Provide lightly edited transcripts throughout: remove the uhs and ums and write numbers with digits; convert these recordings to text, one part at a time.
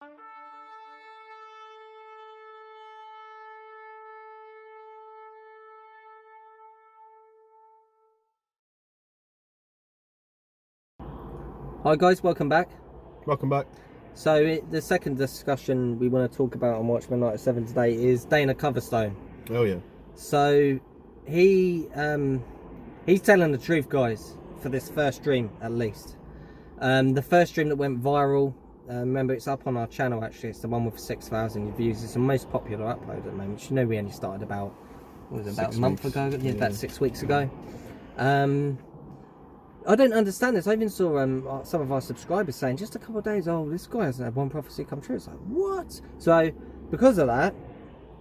Hi guys, welcome back. Welcome back. So the second discussion we want to talk about on Watchmen Night at 7 today is Dana Coverstone. Oh yeah. So he's telling the truth, guys, for this first stream at least. The first stream that went viral, remember it's up on our channel actually, it's the one with 6,000 views. It's the most popular upload at the moment. You know we only started about, about a month ago? Yeah, about 6 weeks ago. I don't understand this. I even saw some of our subscribers saying just a couple of days, oh, this guy hasn't had one prophecy come true. It's like, what? So because of that,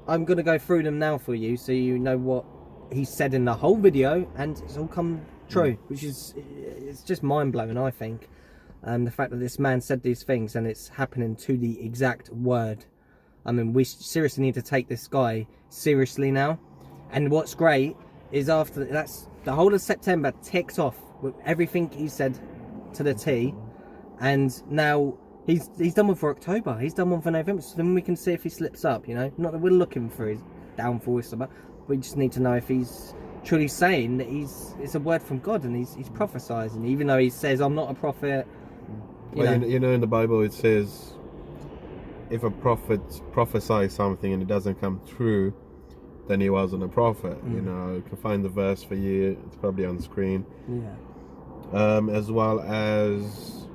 I'm going to go through them now for you so you know what he said in the whole video, and it's all come true, which is, it's just mind-blowing, I think. The fact that this man said these things and it's happening to the exact word. I mean, we seriously need to take this guy seriously now. And what's great is after that's the whole of September ticked off with everything he said to the T, and now he's done one for October, he's done one for November, so then we can see if he slips up, you know. Not that we're looking for his downfall, but we just need to know if he's truly saying that it's a word from God and he's prophesizing, even though he says, I'm not a prophet. You know, in the Bible it says if a prophet prophesies something and it doesn't come true, then he wasn't a prophet. You know, you can find the verse for you, it's probably on the screen. Yeah. As well as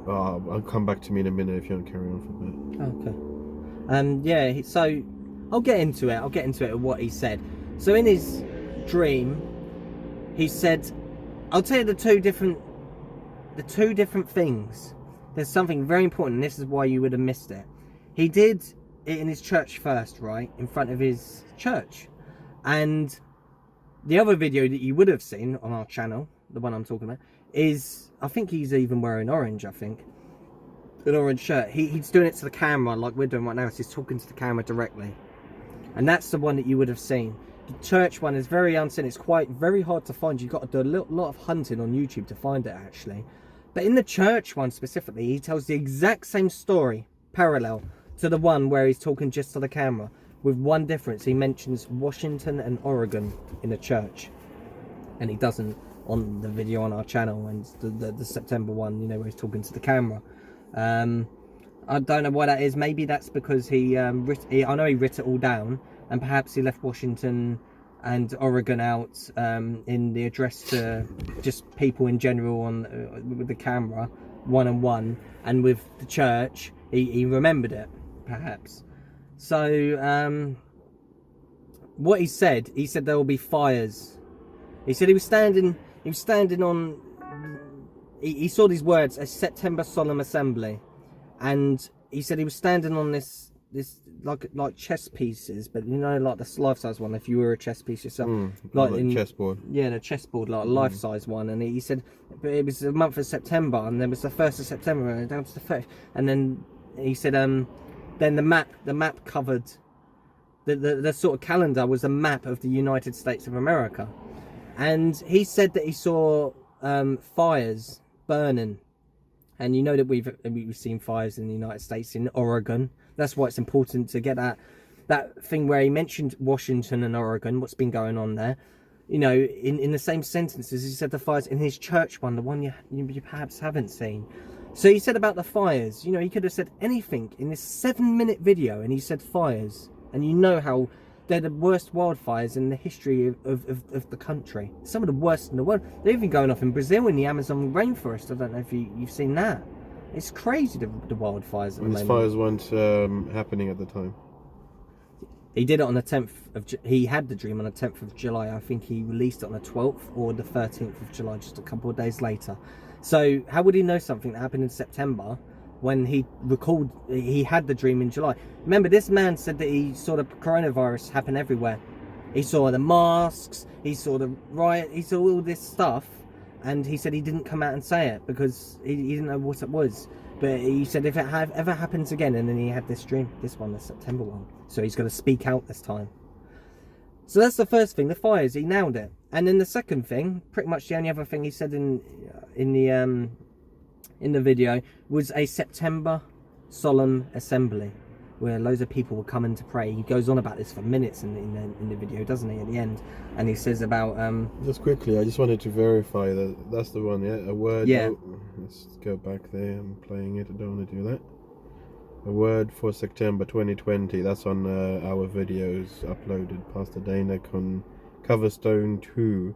I'll come back to me in a minute if you want to carry on for a bit. Okay. Yeah, so I'll get into it what he said. So in his dream he said, I'll tell you the two different things. There's something very important, and this is why you would have missed it. He did it in his church first, right, in front of his church. And the other video that you would have seen on our channel, the one I'm talking about, is, I think he's even wearing orange, I think. An orange shirt. He's doing it to the camera like we're doing right now, so he's talking to the camera directly. And that's the one that you would have seen. The church one is very unseen. It's quite very hard to find. You've got to do a lot of hunting on YouTube to find it, actually. But in the church one specifically, he tells the exact same story, parallel to the one where he's talking just to the camera, with one difference. He mentions Washington and Oregon in the church, and he doesn't on the video on our channel, and the September one, you know, where he's talking to the camera. I don't know why that is. Maybe that's because I know he writ it all down, and perhaps he left Washington and Oregon out in the address to just people in general on with the camera, one-on-one, and with the church he remembered it, perhaps. So what he said there will be fires. He said he was standing on, he saw these words, a September solemn assembly, and he said he was standing on this like chess pieces, but you know, like the life-size one, if you were a chess piece yourself, like in chessboard. Yeah, the chessboard, like a life-size one. And he said, but it was the month of September, and there was the 1st of September and down to the 5th, and then he said then the map covered the sort of calendar was a map of the United States of America. And he said that he saw fires burning. And you know that we've seen fires in the United States, in Oregon. That's why it's important to get that thing where he mentioned Washington and Oregon, what's been going on there. You know, in the same sentences, he said the fires in his church one, the one you perhaps haven't seen. So he said about the fires, you know, he could have said anything in this 7-minute video, and he said fires. And you know how they're the worst wildfires in the history of the country. Some of the worst in the world. They're even going off in Brazil in the Amazon rainforest. I don't know if you've seen that. It's crazy, the wildfires at the moment. These fires weren't happening at the time. He did it on the 10th of... He had the dream on the 10th of July. I think he released it on the 12th or the 13th of July, just a couple of days later. So how would he know something that happened in September when he had the dream in July? Remember, this man said that he saw the coronavirus happen everywhere. He saw the masks, he saw the riot, he saw all this stuff, and he said he didn't come out and say it because he didn't know what it was. But he said if it ever happens again, and then he had this dream, this one, the September one. So he's got to speak out this time. So that's the first thing, the fires, he nailed it. And then the second thing, pretty much the only other thing he said in in the video was a September solemn assembly where loads of people were coming to pray. He goes on about this for minutes in the video, doesn't he, at the end? And he says about... Just quickly, I just wanted to verify that that's the one, yeah? A word... Yeah. Let's go back there. I'm playing it. I don't want to do that. A word for September 2020. That's on our videos uploaded. Pastor Danek on Coverstone 2.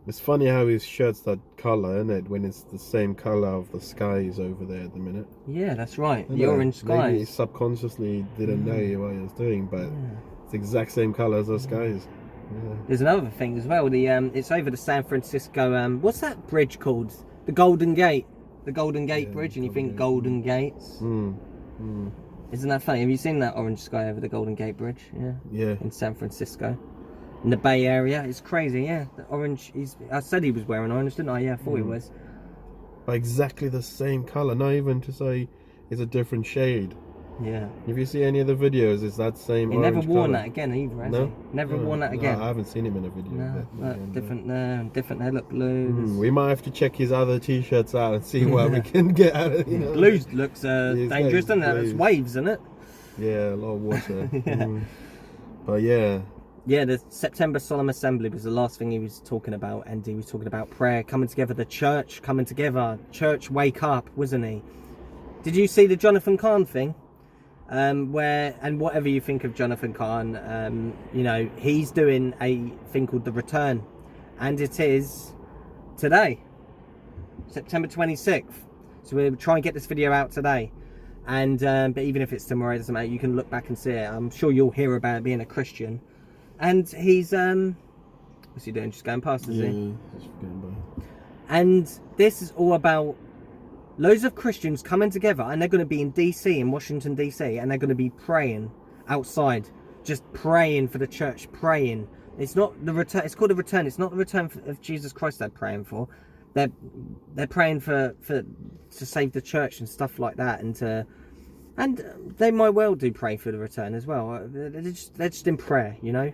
It's funny how his shirt's that colour, isn't it? When it's the same colour of the skies over there at the minute. Yeah, that's right. Isn't The it? orange skies. Maybe he subconsciously didn't know what he was doing, but it's the exact same colour as those skies. Yeah. There's another thing as well. The it's over the San Francisco. What's that bridge called? The Golden Gate. The Golden Gate Bridge, and you think Golden Gates. Isn't that funny? Have you seen that orange sky over the Golden Gate Bridge? Yeah. Yeah. In San Francisco. In the Bay Area. It's crazy, yeah. The orange, I said he was wearing orange, didn't I? Yeah, I thought he was. But exactly the same colour, not even to say it's a different shade. Yeah. If you see any of the videos, it's that same He orange never worn colour. that again either, has No? he? Never worn that again. No, I haven't seen him in a video. No, but, different. They look blue. We might have to check his other t-shirts out and see what we can get out of it. Blue looks dangerous, doesn't it? It's waves, isn't it? Yeah, a lot of water. Yeah. But yeah. Yeah, the September Solemn Assembly was the last thing he was talking about, and he was talking about prayer, coming together, the church coming together, church wake up, wasn't he? Did you see the Jonathan Kahn thing? Where, and whatever you think of Jonathan Kahn, you know, he's doing a thing called The Return, and it is today, September 26th. So we'll try and get this video out today. And but even if it's tomorrow, it doesn't matter. You can look back and see it. I'm sure you'll hear about it being a Christian. And he's what's he doing? Just going past, is he? Just going by. And this is all about loads of Christians coming together, and they're going to be in DC, in Washington DC, and they're going to be praying outside, just praying for the church, praying. It's not the return. It's called the return. It's not the return of Jesus Christ they're praying for. They're praying for to save the church and stuff like that, and they might well do pray for the return as well. They're just in prayer, you know.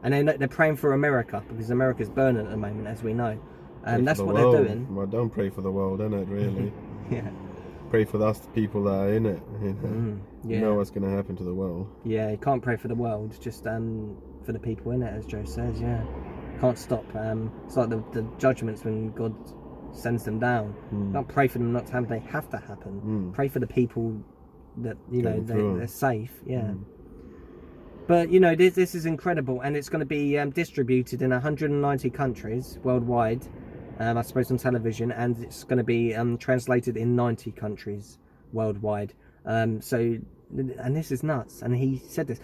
And they're praying for America, because America's burning at the moment, as we know. And that's what they're doing. Well, don't pray for the world, innit, really? Yeah. Pray for us, the people that are in it. You know, yeah. You know what's going to happen to the world. Yeah, you can't pray for the world, just for the people in it, as Joe says, yeah. Can't stop. It's like the judgments when God sends them down. Don't pray for them not to happen, they have to happen. Pray for the people that, you know, they're safe, yeah. But, you know, this is incredible, and it's going to be distributed in 190 countries worldwide, I suppose on television, and it's going to be translated in 90 countries worldwide. And this is nuts, and he said this.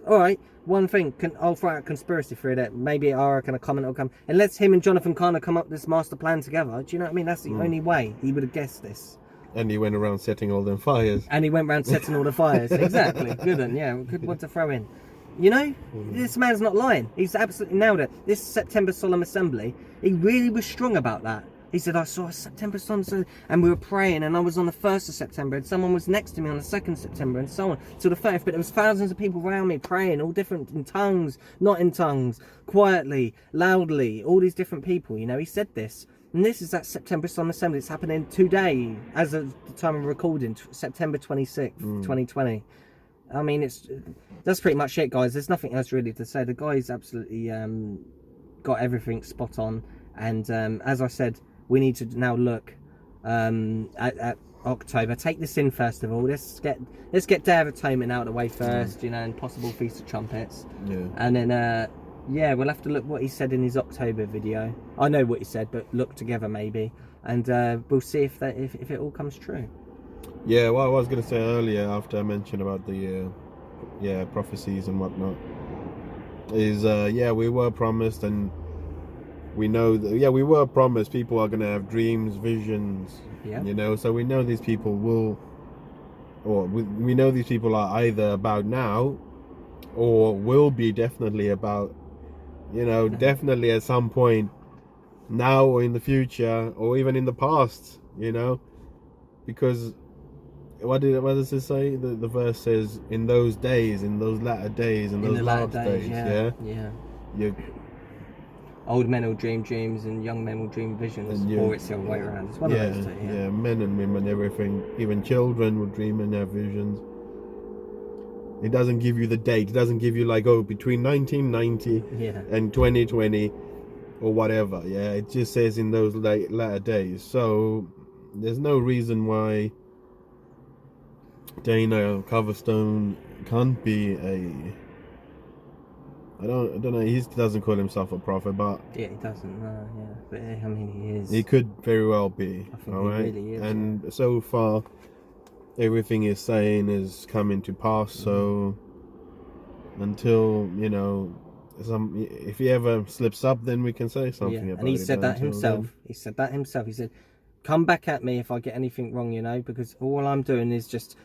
All right, one thing, I'll throw out conspiracy theory that maybe our kind of comment will come. Unless him and Jonathan Kahn come up with this master plan together, do you know what I mean? That's the only way he would have guessed this. And he went around setting all them fires. And he went around setting all the fires. Exactly. Good one. Yeah, good one to throw in. You know, this man's not lying. He's absolutely nailed it. This September Solemn Assembly, he really was strong about that. He said, I saw a September Solemn Assembly, and we were praying, and I was on the 1st of September, and someone was next to me on the 2nd of September, and so on. To the 30th, but there was thousands of people around me praying, all different, in tongues, not in tongues, quietly, loudly, all these different people, you know, he said this. And this is that September Solemn Assembly. It's happening today, as of the time of recording, September 26th, 2020. I mean, that's pretty much it, guys. There's nothing else really to say. The guy's absolutely got everything spot on. And as I said, we need to now look at October. Take this in first of all. Let's get Day of Atonement out of the way first, you know, and possible Feast of Trumpets. Yeah. And then yeah, we'll have to look what he said in his October video. I know what he said, but look together maybe, and we'll see if it all comes true. Yeah, what I was going to say earlier, after I mentioned about the prophecies and whatnot, is we were promised, and we know that we were promised people are going to have dreams, visions. Yeah. You know, so we know these people will, or we know these people are either about now, or will be definitely about. You know, definitely at some point now or in the future or even in the past, you know, because what does it say? The verse says, in those days, in those latter days, in those last days, yeah. old men will dream dreams and young men will dream visions, And or it's the other way around. It's one of those two. yeah, men and women, everything, even children will dream and have visions. It doesn't give you the date. It doesn't give you like, oh, between 1990 and 2020 or whatever. Yeah, it just says in those latter days. So there's no reason why Dana Coverstone can't be I don't know. He doesn't call himself a prophet, but yeah, he doesn't. No, yeah, but I mean, he is. He could very well be. I think all right, he really is, and so far, everything he's saying is coming to pass. So until if he ever slips up, then we can say something about it. And he said that himself. He said that himself. He said, "Come back at me if I get anything wrong, because all I'm doing is just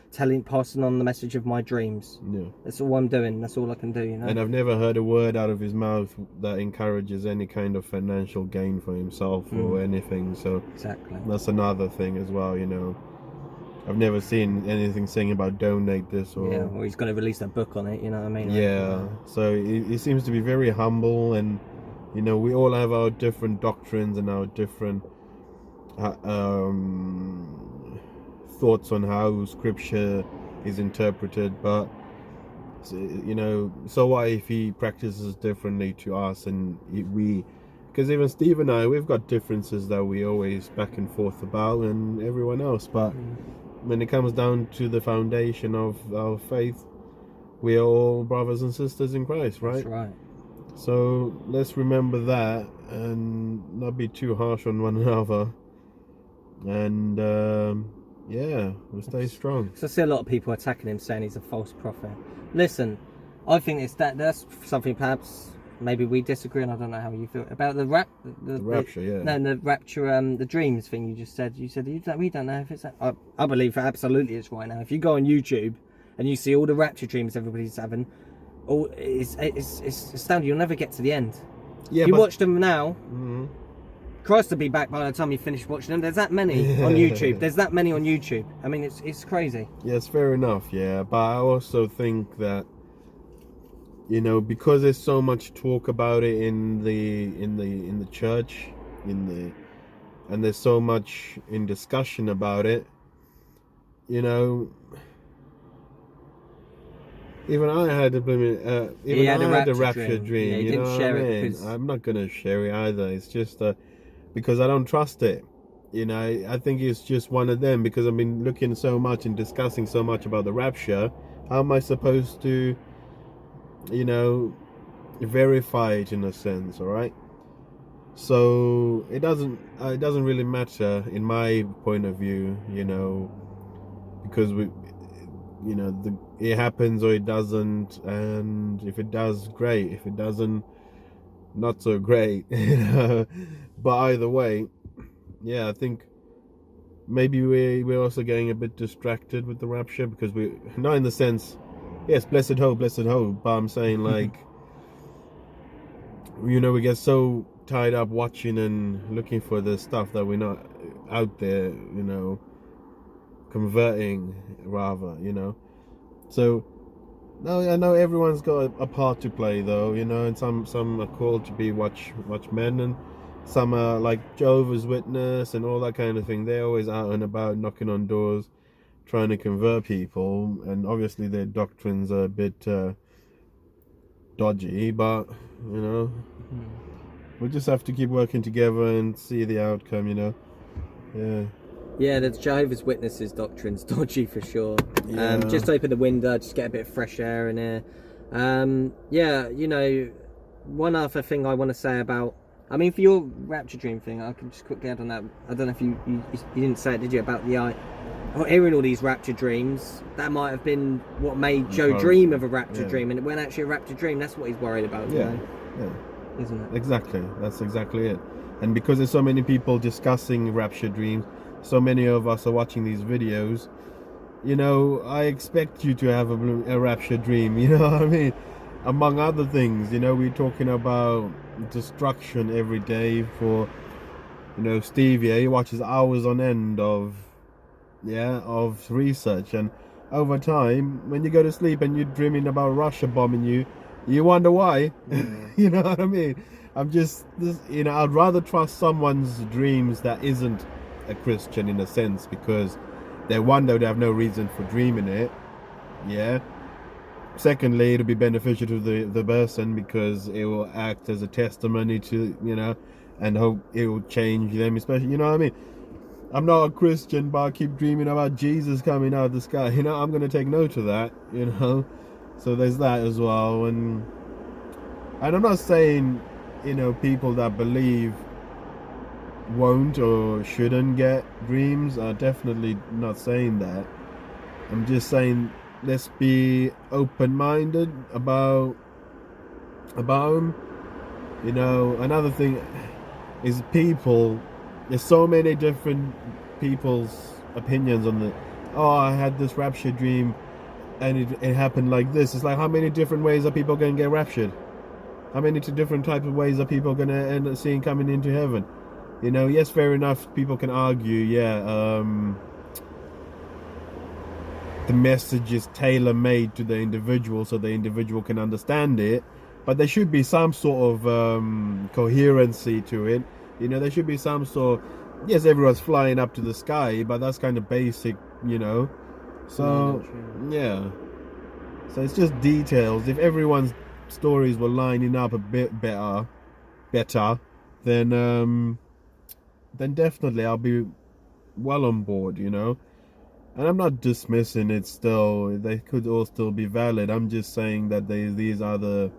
passing on the message of my dreams. Yeah, that's all I'm doing. That's all I can do, And I've never heard a word out of his mouth that encourages any kind of financial gain for himself or anything. So exactly, that's another thing as well. I've never seen anything saying about donate this or or he's going to release a book on it. You know what I mean? Yeah. So he seems to be very humble, and we all have our different doctrines and our different thoughts on how scripture is interpreted, but so what if he practices differently to us, and because even Steve and I, we've got differences that we always back and forth about, and everyone else, but when it comes down to the foundation of our faith, we are all brothers and sisters in Christ, right? That's right. So let's remember that and not be too harsh on one another. And we'll stay strong. So I see a lot of people attacking him, saying he's a false prophet. Listen, I think that's something perhaps maybe we disagree, and I don't know how you feel about the rapture. The rapture, the dreams thing you just said. You said we don't know if it's. I believe absolutely it's right now. If you go on YouTube and you see all the rapture dreams everybody's having, it's astounding. You'll never get to the end. Yeah, if you watch them now. Christ will be back by the time you finish watching them. There's that many on YouTube. There's that many on YouTube. I mean, it's crazy. Yes, fair enough. Yeah, but I also think that because there's so much talk about it in the church, and there's so much in discussion about it. Even I had a rapture dream. Yeah, he didn't share it because I'm not gonna share it either. It's just because I don't trust it. I think it's just one of them, because I've been looking so much and discussing so much about the rapture. How am I supposed to, verify it in a sense? All right. So it doesn't really matter in my point of view, because it happens or it doesn't, and if it does, great. If it doesn't, not so great. But either way, I think maybe we're also getting a bit distracted with the rapture, because we not in the sense, yes, blessed hope, but I'm saying like we get so tied up watching and looking for the stuff that we're not out there converting, rather. So no, I know everyone's got a part to play, though, and some are called to be watchmen, and some are like Jehovah's Witness and all that kind of thing. They're always out and about knocking on doors, trying to convert people, and obviously their doctrines are a bit dodgy, but we'll just have to keep working together and see the outcome. Yeah, the Jehovah's Witnesses doctrine's dodgy for sure. Yeah. Just open the window, just get a bit of fresh air in here. One other thing I want to say about, for your rapture dream thing, I can just quickly add on that. I don't know if you didn't say it, did you, about hearing all these rapture dreams? That might have been what made Joe dream of a rapture dream, and it wasn't actually a rapture dream. That's what he's worried about. Yeah. Isn't it? Exactly. That's exactly it. And because there's so many people discussing rapture dreams, so many of us are watching these videos, I expect you to have a rapture dream, you know what I mean? Among other things, we're talking about destruction every day for, Steve, he watches hours on end of research, and over time, when you go to sleep and you're dreaming about Russia bombing you, you wonder why. You know what I mean? I'm just, you know, I'd rather trust someone's dreams that isn't a Christian in a sense, because they they have no reason for dreaming it. Yeah. Secondly, it'll be beneficial to the person because it will act as a testimony to, you know, and hope it will change them, especially, you know what I mean? I'm not a Christian, but I keep dreaming about Jesus coming out of the sky. You know, I'm going to take note of that, you know? So there's that as well. And I'm not saying, you know, people that believe won't or shouldn't get dreams. I'm definitely not saying that. I'm just saying let's be open-minded about them. You know, another thing is people. There's so many different people's opinions on the. Oh, I had this rapture dream, and it happened like this. It's like, how many different ways are people going to get raptured? How many different types of ways are people going to end up seeing coming into heaven? You know, yes, fair enough. People can argue, yeah. The message is tailor-made to the individual, so the individual can understand it. But there should be some sort of coherency to it. You know, there should be some sort. Yes, everyone's flying up to the sky, but that's kind of basic, you know. So yeah. So it's just details. If everyone's stories were lining up a bit better, then definitely I'll be well on board, you know. And I'm not dismissing it still. They could all still be valid. I'm just saying that these are the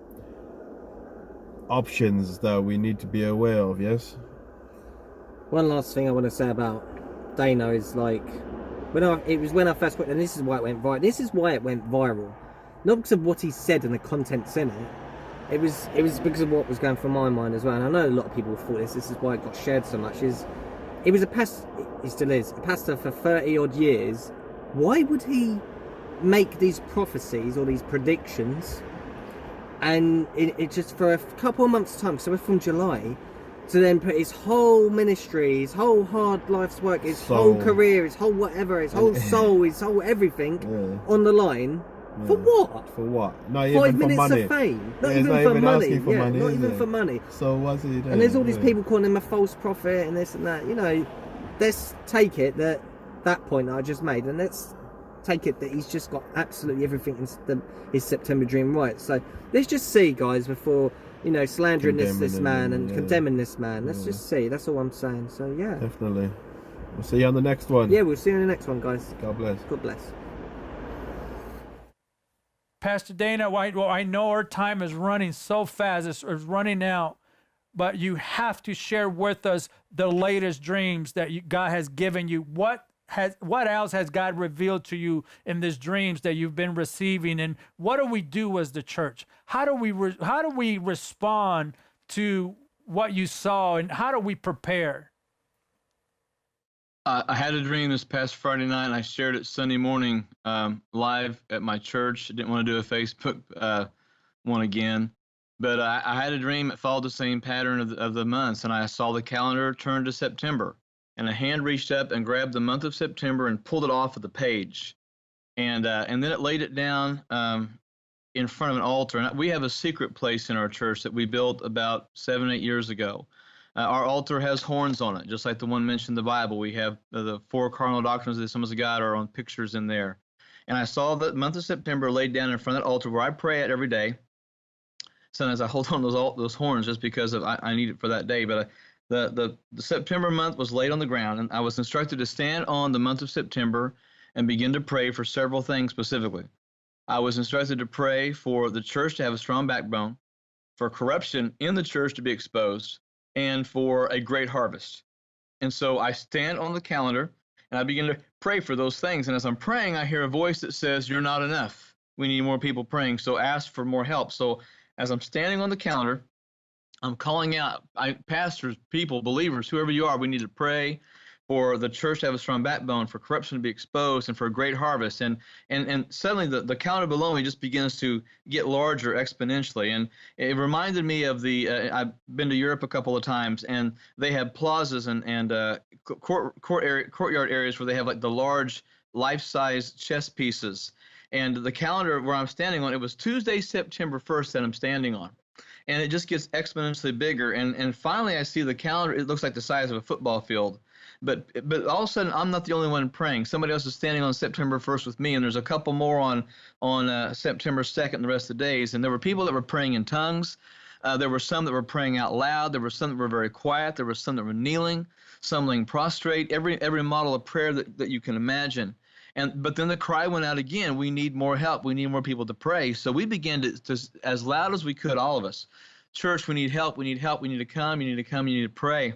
options that we need to be aware of, yes? One last thing I want to say about Dano is, like, when I first went, and this is why it went viral. This is why it went viral, not because of what he said and the contents in it. It was because of what was going through my mind as well. And I know a lot of people thought this is why it got shared so much. He was a pastor, he still is, a pastor for 30 odd years. Why would he make these prophecies or these predictions, and it just for a couple of months' time, so we're from July, to then put his whole ministry, his whole hard life's work, his whole career, his whole whatever, his whole soul, his whole everything on the line? For what? For what? Not 5 even for minutes money. of fame. Not Yeah, even not for even money. asking for Yeah, money, not is even it? for money. So what's he doing? And there's all these people calling him a false prophet and this and that. You know, let's take it that point that I just made, and let's take it that he's just got absolutely everything in his September dream right. So let's just see, guys, before, you know, slandering this man and condemning this man. Let's just see. That's all I'm saying. So yeah, definitely. We'll see you on the next one. Yeah, we'll see you in the next one, guys. God bless. God bless. Pastor Dana, I know our time is running so fast, it's running out, but you have to share with us the latest dreams that God has given you. What else has God revealed to you in these dreams that you've been receiving, and what do we do as the church? How do we respond to what you saw, and how do we prepare? I had a dream this past Friday night, and I shared it Sunday morning live at my church. I didn't want to do a Facebook one again, but I had a dream. It followed the same pattern of the months, and I saw the calendar turn to September, and a hand reached up and grabbed the month of September and pulled it off of the page, and then it laid it down in front of an altar. And we have a secret place in our church that we built about 7-8 years ago. Our altar has horns on it, just like the one mentioned in the Bible. We have the 4 cardinal doctrines of the Assemblies of God are on pictures in there. And I saw the month of September laid down in front of that altar where I pray at every day. Sometimes I hold on to those horns just because I need it for that day. But the September month was laid on the ground, and I was instructed to stand on the month of September and begin to pray for several things specifically. I was instructed to pray for the church to have a strong backbone, for corruption in the church to be exposed, and for a great harvest. And so I stand on the calendar and I begin to pray for those things. And as I'm praying, I hear a voice that says, "You're not enough. We need more people praying. So ask for more help." So as I'm standing on the calendar, I'm calling out, pastors, people, believers, whoever you are, we need to pray for the church to have a strong backbone, for corruption to be exposed, and for a great harvest. And suddenly the calendar below me just begins to get larger exponentially. And it reminded me of I've been to Europe a couple of times, and they have plazas and courtyard areas where they have like the large life-size chess pieces. And the calendar where I'm standing on, it was Tuesday, September 1st that I'm standing on. And it just gets exponentially bigger. And finally, I see the calendar. It looks like the size of a football field. But all of a sudden, I'm not the only one praying. Somebody else is standing on September 1st with me, and there's a couple more on September 2nd and the rest of the days. And there were people that were praying in tongues. There were some that were praying out loud. There were some that were very quiet. There were some that were kneeling, some laying prostrate. Every model of prayer that you can imagine. But then the cry went out again. We need more help. We need more people to pray. So we began to as loud as we could, all of us. Church, we need help. We need help. We need to come. You need to come. You need to pray.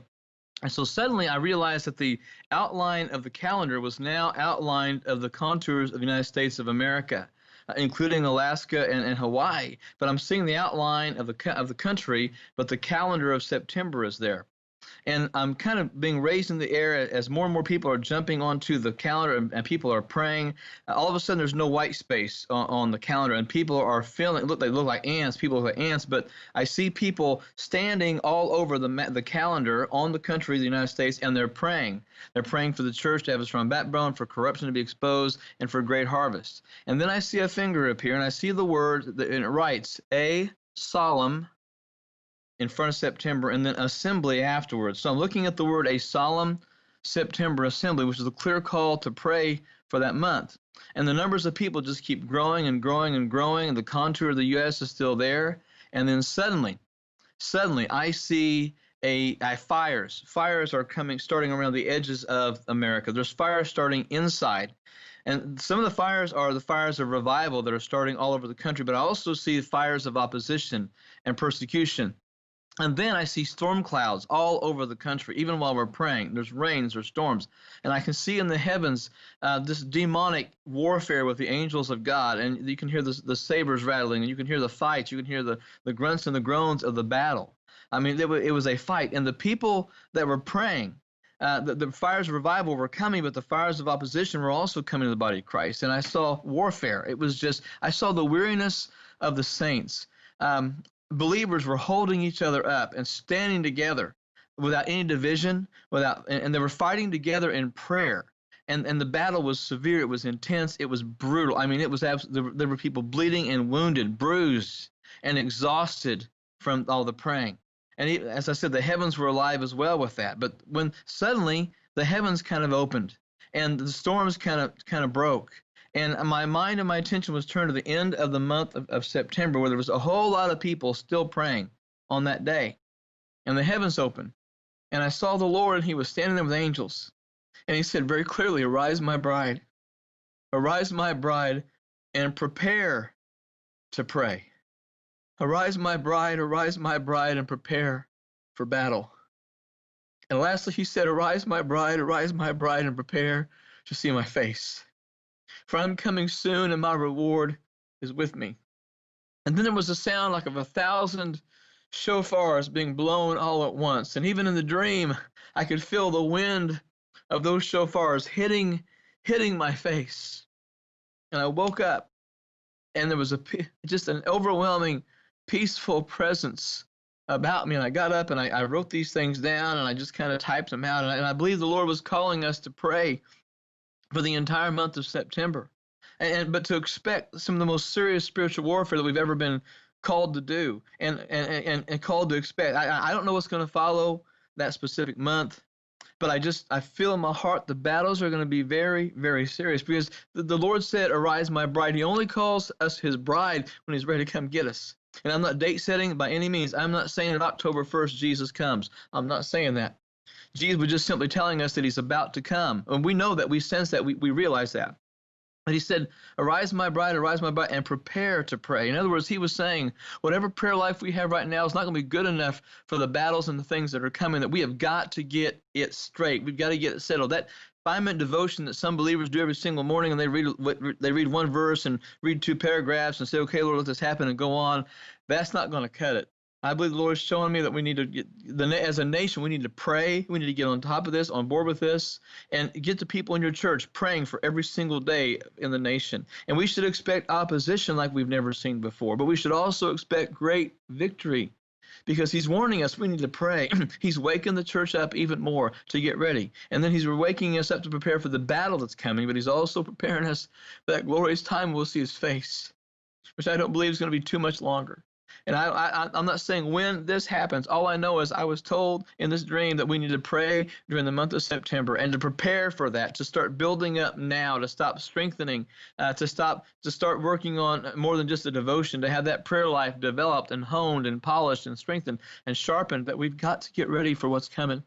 And so suddenly I realized that the outline of the calendar was now outlined of the contours of the United States of America, including Alaska and Hawaii. But I'm seeing the outline of the country, but the calendar of September is there. And I'm kind of being raised in the air as more and more people are jumping onto the calendar and people are praying. All of a sudden, there's no white space on the calendar, and people are feeling. They look like ants. People look like ants, but I see people standing all over the calendar on the country of the United States, and they're praying. They're praying for the church to have a strong backbone, for corruption to be exposed, and for great harvest. And then I see a finger appear, and I see the word, and it writes, A solemn, in front of September, and then assembly afterwards. So I'm looking at the word a solemn September assembly, which is a clear call to pray for that month. And the numbers of people just keep growing and growing and growing, and the contour of the U.S. is still there. And then suddenly I see fires. Fires are starting around the edges of America. There's fires starting inside. And some of the fires are the fires of revival that are starting all over the country, but I also see fires of opposition and persecution. And then I see storm clouds all over the country, even while we're praying. There's rains, there's storms. And I can see in the heavens this demonic warfare with the angels of God. And you can hear the sabers rattling, and you can hear the fights. You can hear the grunts and the groans of the battle. I mean, it was a fight. And the people that were praying, the fires of revival were coming, but the fires of opposition were also coming to the body of Christ. And I saw warfare. I saw the weariness of the saints. Believers were holding each other up and standing together without any division, and they were fighting together in prayer. And the battle was severe. It was intense. It was brutal. I mean, it was there were people bleeding and wounded, bruised and exhausted from all the praying. And as I said, the heavens were alive as well with that. But when suddenly the heavens kind of opened and the storms kind of broke, and my mind and my attention was turned to the end of the month of September, where there was a whole lot of people still praying on that day. And the heavens opened. And I saw the Lord, and he was standing there with angels. And he said very clearly, arise, my bride, and prepare to pray. Arise, my bride, and prepare for battle. And lastly, he said, arise, my bride, and prepare to see my face. For I'm coming soon, and my reward is with me. And then there was a sound like of 1,000 shofars being blown all at once. And even in the dream, I could feel the wind of those shofars hitting my face. And I woke up, and there was just an overwhelming, peaceful presence about me. And I got up, and I wrote these things down, and I just kind of typed them out. And I believe the Lord was calling us to pray for the entire month of September, but to expect some of the most serious spiritual warfare that we've ever been called to do and called to expect. I don't know what's going to follow that specific month, but I feel in my heart the battles are going to be very, very serious, because the Lord said, arise, my bride. He only calls us his bride when he's ready to come get us. And I'm not date setting by any means. I'm not saying that October 1st Jesus comes. I'm not saying that. Jesus was just simply telling us that he's about to come. And we know that, we sense that, we realize that. But he said, arise, my bride, and prepare to pray. In other words, he was saying, whatever prayer life we have right now is not going to be good enough for the battles and the things that are coming, that we have got to get it straight. We've got to get it settled. That 5-minute devotion that some believers do every single morning, and they read one verse and read 2 paragraphs and say, okay, Lord, let this happen, and go on, that's not going to cut it. I believe the Lord is showing me that we need to get, as a nation, we need to pray. We need to get on top of this, on board with this, and get the people in your church praying for every single day in the nation. And we should expect opposition like we've never seen before, but we should also expect great victory, because he's warning us we need to pray. He's waking the church up even more to get ready. And then he's waking us up to prepare for the battle that's coming, but he's also preparing us for that glorious time we'll see his face, which I don't believe is going to be too much longer. And I'm not saying when this happens. All I know is I was told in this dream that we need to pray during the month of September and to prepare for that, to start building up now, to stop strengthening, to start working on more than just a devotion, to have that prayer life developed and honed and polished and strengthened and sharpened. That we've got to get ready for what's coming.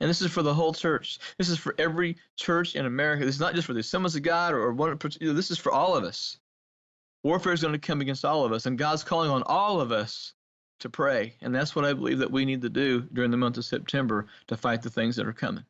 And this is for the whole church. This is for every church in America. This is not just for the Assemblies of God or one. This is for all of us. Warfare is going to come against all of us, and God's calling on all of us to pray. And that's what I believe that we need to do during the month of September to fight the things that are coming.